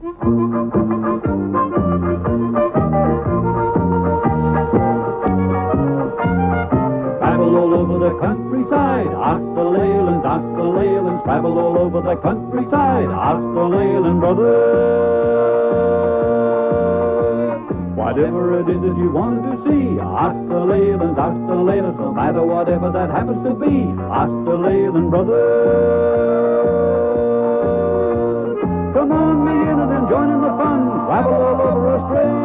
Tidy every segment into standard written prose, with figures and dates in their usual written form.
Travel all over the countryside, ask the Leylands, ask the Leylands. Travel all over the countryside, ask the Leyland brothers. Whatever it is that you want to see, ask the Leylands, ask the Leylands. No matter whatever that happens to be, ask the Leyland brothers. Come on, be in it and join in the fun. Travel all over Australia.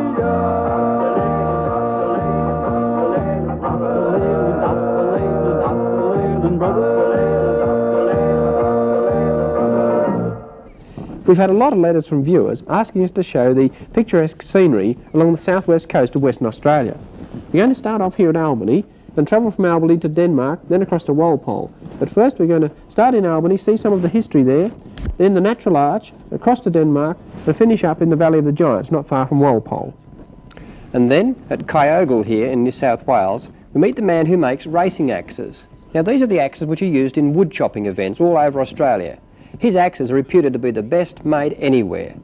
We've had a lot of letters from viewers asking us to show the picturesque scenery along the southwest coast of Western Australia. We're going to start off here at Albany, then travel from Albany to Denmark, then across to Walpole. But first we're going to start in Albany, see some of the history there, then the Natural Arch, across to Denmark, and finish up in the Valley of the Giants, not far from Walpole. And then, at Kyogle here in New South Wales, we meet the man who makes racing axes. Now these are the axes which are used in wood chopping events all over Australia. His axes are reputed to be the best made anywhere.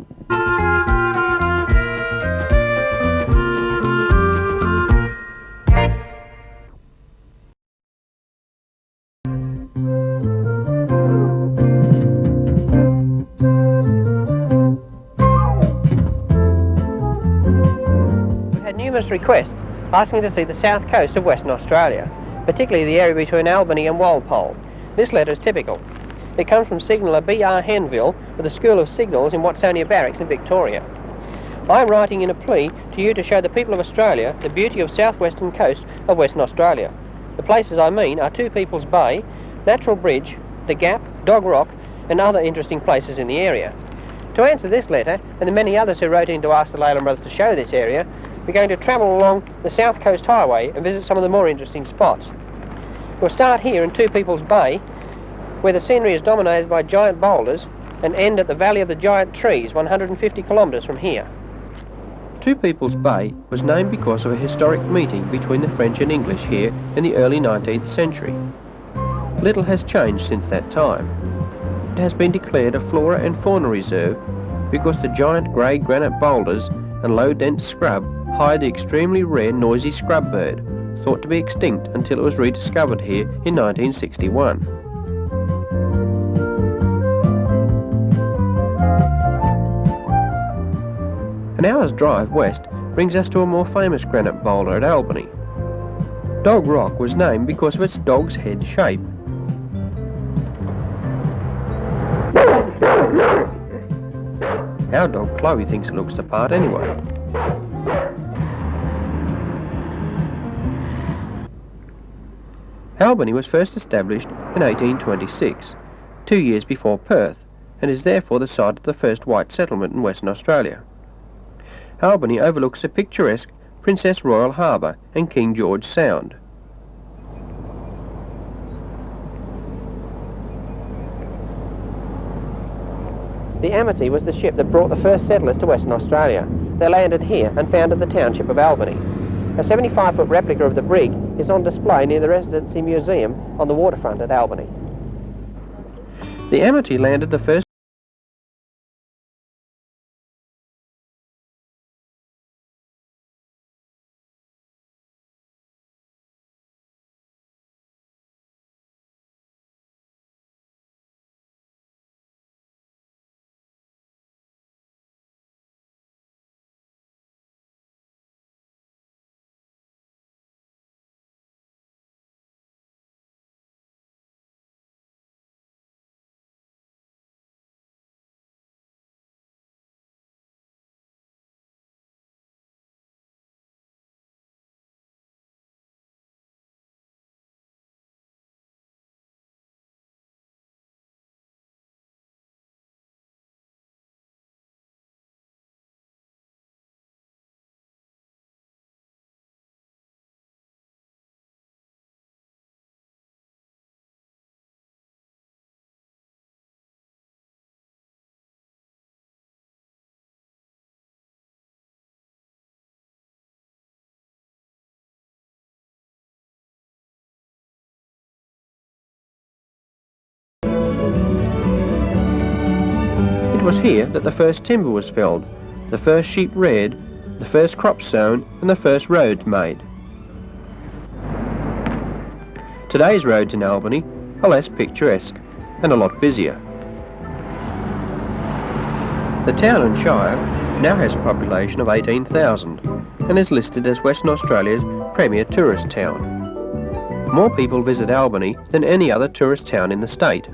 We've had numerous requests asking to see the south coast of Western Australia, particularly the area between Albany and Walpole. This letter is typical. It comes from signaller B.R. Henville with the School of Signals in Watsonia Barracks in Victoria. I'm writing in a plea to you to show the people of Australia the beauty of southwestern coast of Western Australia. The places I mean are Two People's Bay, Natural Bridge, The Gap, Dog Rock and other interesting places in the area. To answer this letter and the many others who wrote in to ask the Leyland brothers to show this area, we're going to travel along the South Coast Highway and visit some of the more interesting spots. We'll start here in Two People's Bay, where the scenery is dominated by giant boulders, and end at the Valley of the Giant Trees, 150 kilometres from here. Two People's Bay was named because of a historic meeting between the French and English here in the early 19th century. Little has changed since that time. It has been declared a flora and fauna reserve because the giant grey granite boulders and low dense scrub hide the extremely rare noisy scrub bird, thought to be extinct until it was rediscovered here in 1961. An hour's drive west brings us to a more famous granite boulder at Albany. Dog Rock was named because of its dog's head shape. Our dog Chloe thinks it looks the part anyway. Albany was first established in 1826, 2 years before Perth, and is therefore the site of the first white settlement in Western Australia. Albany overlooks the picturesque Princess Royal Harbour and King George Sound. The Amity was the ship that brought the first settlers to Western Australia. They landed here and founded the township of Albany. A 75-foot replica of the brig is on display near the Residency Museum on the waterfront at Albany. The Amity landed the first was here that the first timber was felled, the first sheep reared, the first crops sown and the first roads made. Today's roads in Albany are less picturesque and a lot busier. The town and shire now has a population of 18,000 and is listed as Western Australia's premier tourist town. More people visit Albany than any other tourist town in the state.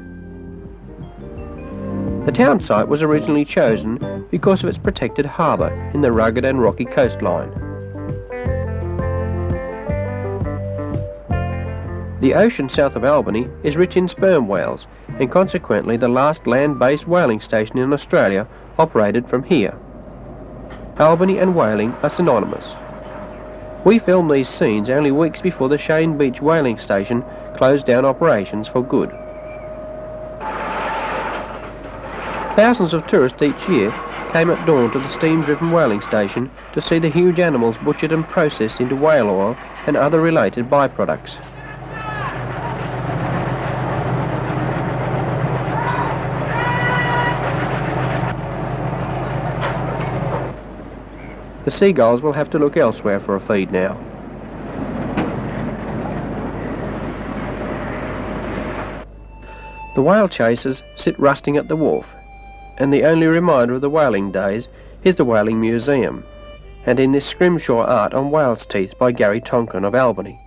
The town site was originally chosen because of its protected harbour in the rugged and rocky coastline. The ocean south of Albany is rich in sperm whales, and consequently the last land-based whaling station in Australia operated from here. Albany and whaling are synonymous. We filmed these scenes only weeks before the Shane Beach whaling station closed down operations for good. Thousands of tourists each year came at dawn to the steam-driven whaling station to see the huge animals butchered and processed into whale oil and other related byproducts. The seagulls will have to look elsewhere for a feed now. The whale chasers sit rusting at the wharf, and the only reminder of the whaling days is the Whaling Museum, and in this scrimshaw art on whale's teeth by Gary Tonkin of Albany.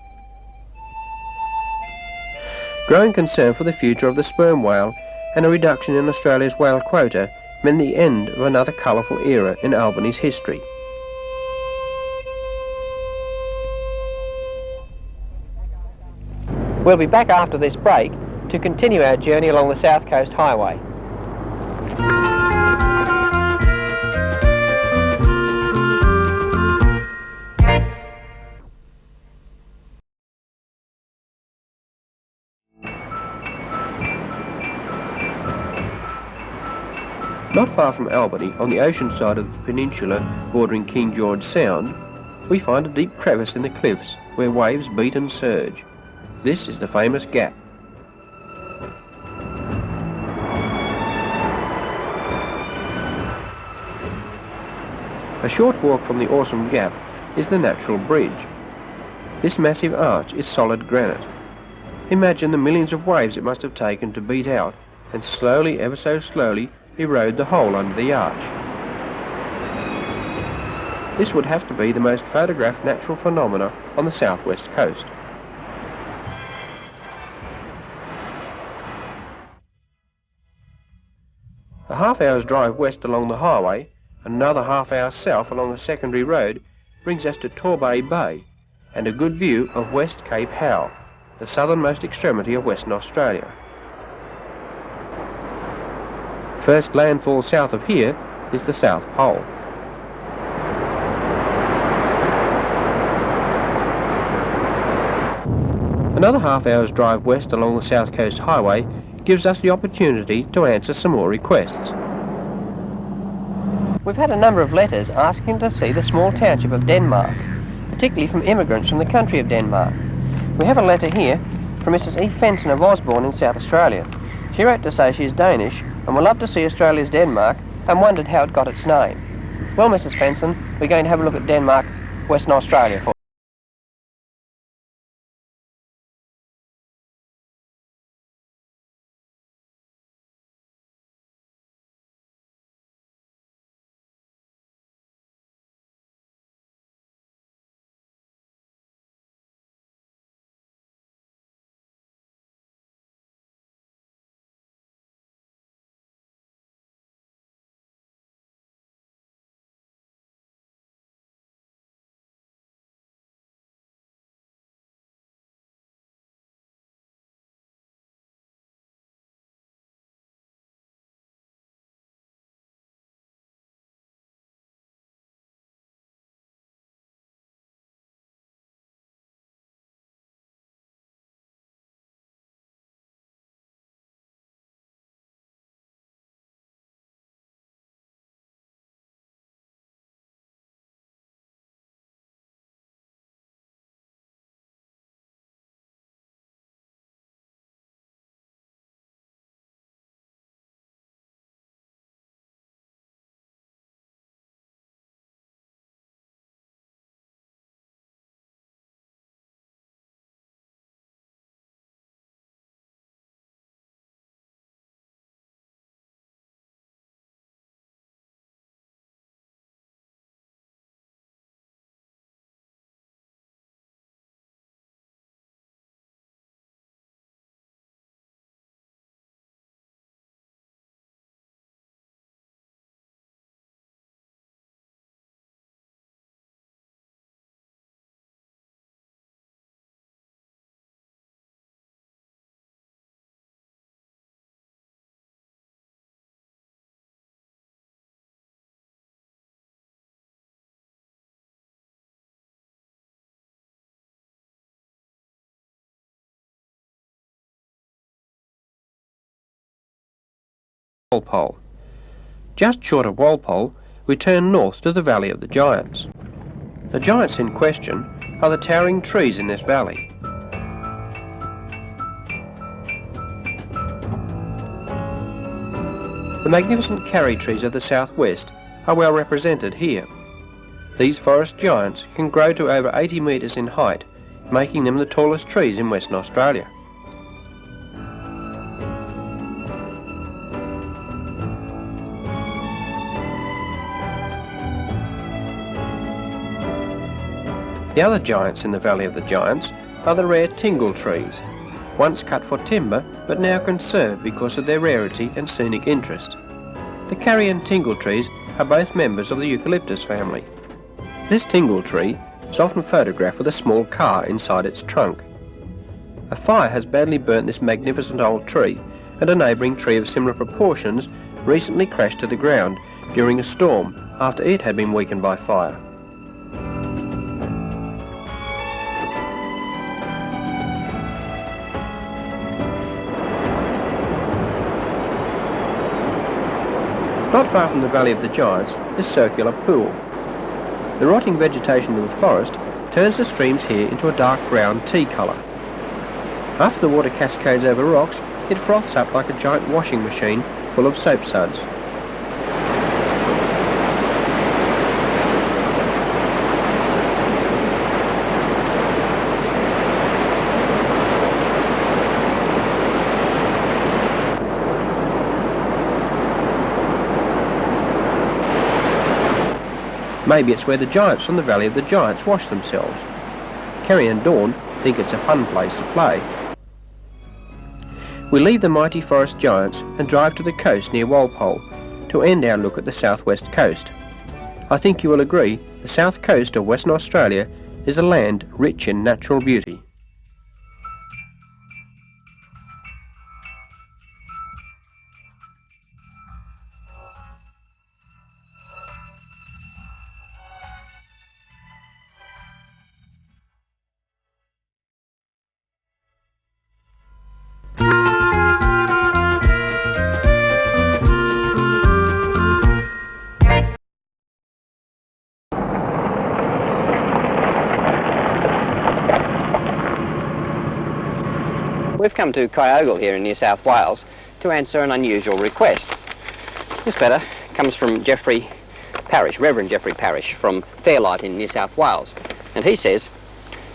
Growing concern for the future of the sperm whale and a reduction in Australia's whale quota meant the end of another colourful era in Albany's history. We'll be back after this break to continue our journey along the South Coast Highway. Not far from Albany, on the ocean side of the peninsula bordering King George Sound, we find a deep crevice in the cliffs where waves beat and surge. This is the famous Gap. A short walk from the awesome Gap is the Natural Bridge. This massive arch is solid granite. Imagine the millions of waves it must have taken to beat out and slowly, ever so slowly, erode the hole under the arch. This would have to be the most photographed natural phenomena on the southwest coast. A half-hour's drive west along the highway and another half-hour south along the secondary road brings us to Torbay Bay and a good view of West Cape Howe, the southernmost extremity of Western Australia. First landfall south of here is the South Pole. Another half-hour's drive west along the South Coast Highway gives us the opportunity to answer some more requests. We've had a number of letters asking to see the small township of Denmark, particularly from immigrants from the country of Denmark. We have a letter here from Mrs. E. Fenson of Osborne in South Australia. She wrote to say she is Danish and would love to see Australia's Denmark and wondered how it got its name. Well, Mrs. Fenson, we're going to have a look at Denmark, Western Australia for Walpole. Just short of Walpole, we turn north to the Valley of the Giants. The giants in question are the towering trees in this valley. The magnificent karri trees of the southwest are well represented here. These forest giants can grow to over 80 metres in height, making them the tallest trees in Western Australia. The other giants in the Valley of the Giants are the rare tingle trees, once cut for timber but now conserved because of their rarity and scenic interest. The karri and tingle trees are both members of the eucalyptus family. This tingle tree is often photographed with a small car inside its trunk. A fire has badly burnt this magnificent old tree, and a neighbouring tree of similar proportions recently crashed to the ground during a storm after it had been weakened by fire. Not far from the Valley of the Giants is Circular Pool. The rotting vegetation of the forest turns the streams here into a dark brown tea colour. After the water cascades over rocks, it froths up like a giant washing machine full of soap suds. Maybe it's where the giants from the Valley of the Giants wash themselves. Kerry and Dawn think it's a fun place to play. We leave the mighty forest giants and drive to the coast near Walpole to end our look at the southwest coast. I think you will agree the south coast of Western Australia is a land rich in natural beauty. We've come to Kyogle here in New South Wales to answer an unusual request. This letter comes from Geoffrey Parish, Reverend Geoffrey Parish from Fairlight in New South Wales, and he says,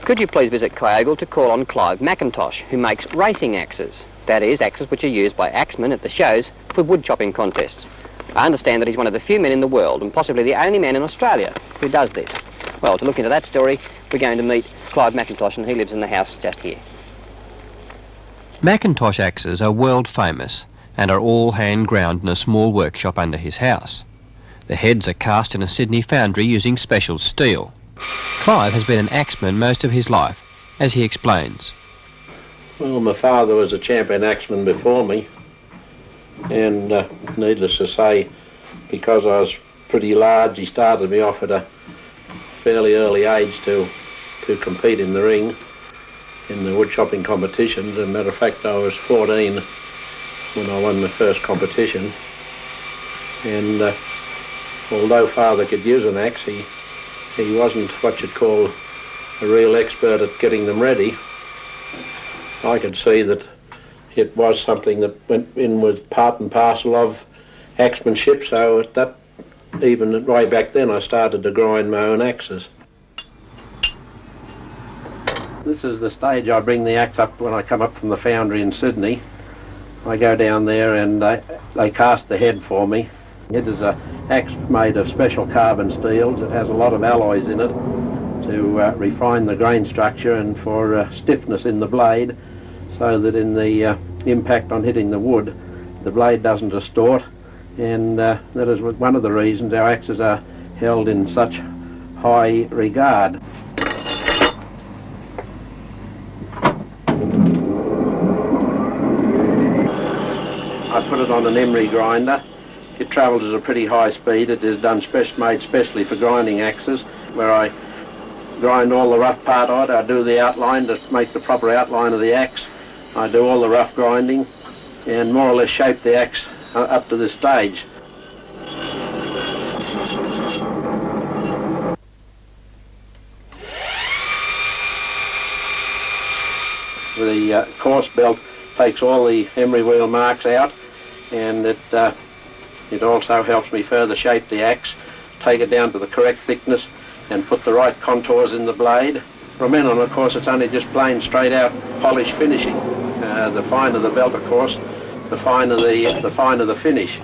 could you please visit Kyogle to call on Clive McIntosh, who makes racing axes, that is, axes which are used by axemen at the shows for wood chopping contests. I understand that he's one of the few men in the world, and possibly the only man in Australia, who does this. Well, to look into that story, we're going to meet Clive McIntosh, and he lives in the house just here. McIntosh axes are world famous and are all hand ground in a small workshop under his house. The heads are cast in a Sydney foundry using special steel. Clive has been an axeman most of his life, as he explains. Well, my father was a champion axeman before me, and needless to say, because I was pretty large, he started me off at a fairly early age to compete in the ring in the wood chopping competitions. As a matter of fact, I was 14 when I won the first competition, and although father could use an axe, he wasn't what you'd call a real expert at getting them ready. I could see that it was something that went in with part and parcel of axemanship, so at that, even way back then, I started to grind my own axes. This is the stage I bring the axe up when I come up from the foundry in Sydney. I go down there and they cast the head for me. It is an axe made of special carbon steels. It has a lot of alloys in it to refine the grain structure and for stiffness in the blade, so that in the impact on hitting the wood, the blade doesn't distort, and that is one of the reasons our axes are held in such high regard. I put it on an emery grinder. It travels at a pretty high speed. It is made specially for grinding axes, where I grind all the rough part of it. I do the outline to make the proper outline of the axe. I do all the rough grinding and more or less shape the axe up to this stage. The course belt takes all the emery wheel marks out, and it also helps me further shape the axe, take it down to the correct thickness and put the right contours in the blade. From then on, of course, it's only just plain straight out polish finishing. The finer the belt, of course, the finer the finish.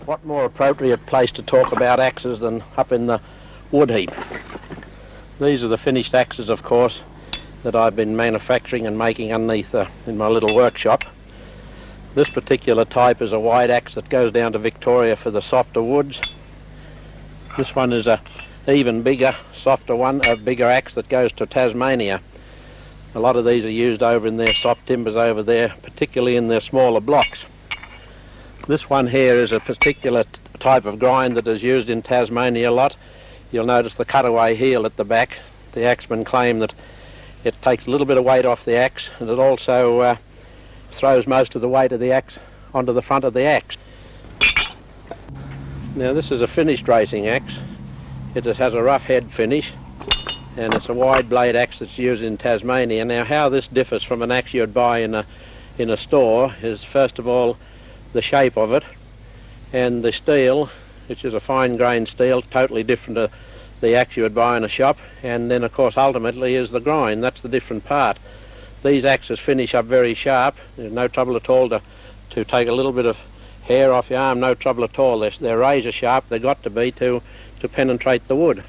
What more appropriate place to talk about axes than up in the wood heap? These are the finished axes, of course, that I've been manufacturing and making underneath in my little workshop. This particular type is a wide axe that goes down to Victoria for the softer woods. This one is a even bigger, softer one, a bigger axe that goes to Tasmania. A lot of these are used over in their soft timbers over there, particularly in their smaller blocks. This one here is a particular type of grind that is used in Tasmania a lot. You'll notice the cutaway heel at the back. The axemen claim that it takes a little bit of weight off the axe, and it also throws most of the weight of the axe onto the front of the axe. Now this is a finished racing axe. It just has a rough head finish, and it's a wide blade axe that's used in Tasmania. Now how this differs from an axe you'd buy in a store is, first of all, the shape of it, and the steel, which is a fine grained steel, totally different to the axe you would buy in a shop. And then of course ultimately is the grind. That's the different part. These axes finish up very sharp. There's no trouble at all to take a little bit of hair off your arm, no trouble at all. They're razor sharp. They've got to be to penetrate the wood.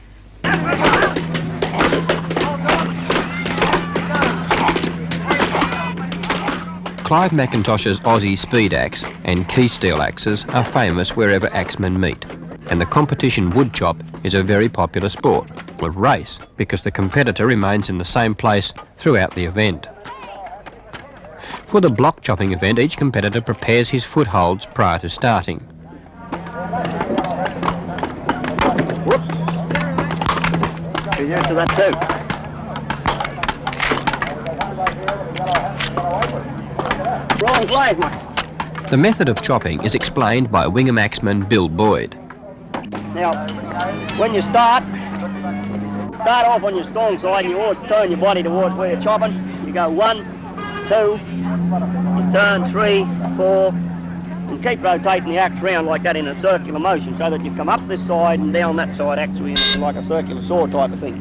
Clive McIntosh's Aussie Speed Axe and Key Steel axes are famous wherever axemen meet, and the competition wood chop is a very popular sport, with race because the competitor remains in the same place throughout the event. For the block chopping event, each competitor prepares his footholds prior to starting. You're used to that too. The method of chopping is explained by Wingham axeman Bill Boyd. Now, when you start off on your strong side and you always turn your body towards where you're chopping. You go 1, 2, you turn 3, 4, and keep rotating the axe round like that in a circular motion so that you come up this side and down that side actually in like a circular saw type of thing.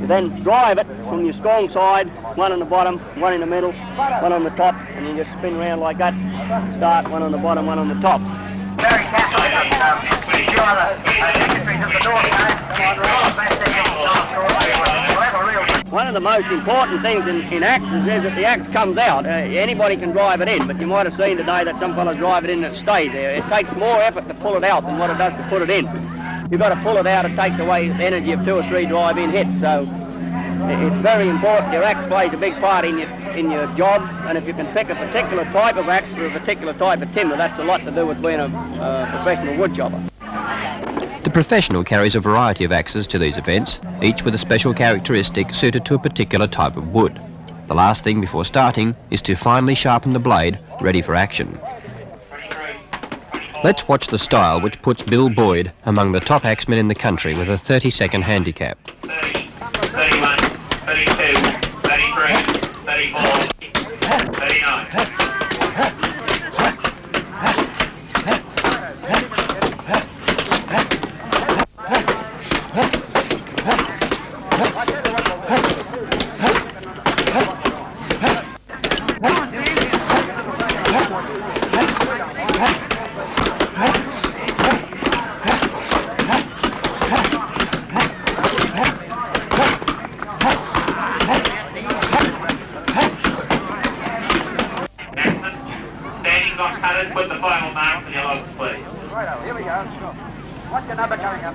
You then drive it from your strong side, one on the bottom, one in the middle, one on the top, and you just spin around like that. Start one on the bottom, one on the top. One of the most important things in axes is that the axe comes out. Anybody can drive it in, but you might have seen today that some fellows drive it in and it stays there. It takes more effort to pull it out than what it does to put it in. You've got to pull it out, it takes away the energy of 2 or 3 drive-in hits, so it's very important. Your axe plays a big part in your job, and if you can pick a particular type of axe for a particular type of timber, that's a lot to do with being a professional wood chopper. The professional carries a variety of axes to these events, each with a special characteristic suited to a particular type of wood. The last thing before starting is to finely sharpen the blade, ready for action. Let's watch the style which puts Bill Boyd among the top axemen in the country with a 30-second handicap. 30, 31, 32, 33, 34, 39. Put the final mark on your logs, please. Right, here we go. What's your number coming up?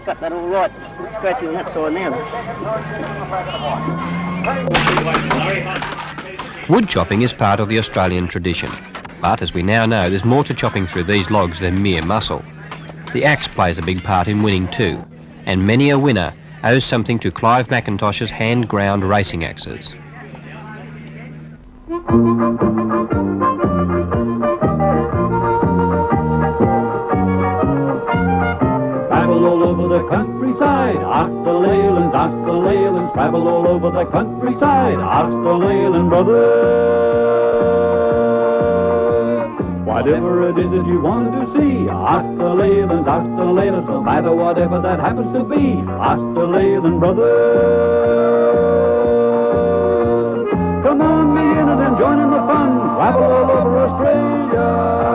Got that all right. It's scratchy on that side now. Wood chopping is part of the Australian tradition, but as we now know, there's more to chopping through these logs than mere muscle. The axe plays a big part in winning too, and many a winner owes something to Clive McIntosh's hand-ground racing axes. Travel all over the countryside, ask the Leylands, travel all over the countryside, ask the Leyland brothers. Whatever it is that you want to see, ask the Leylands, no matter whatever that happens to be, ask the Leyland brothers. Come on, be in it and join in the fun, travel all over Australia.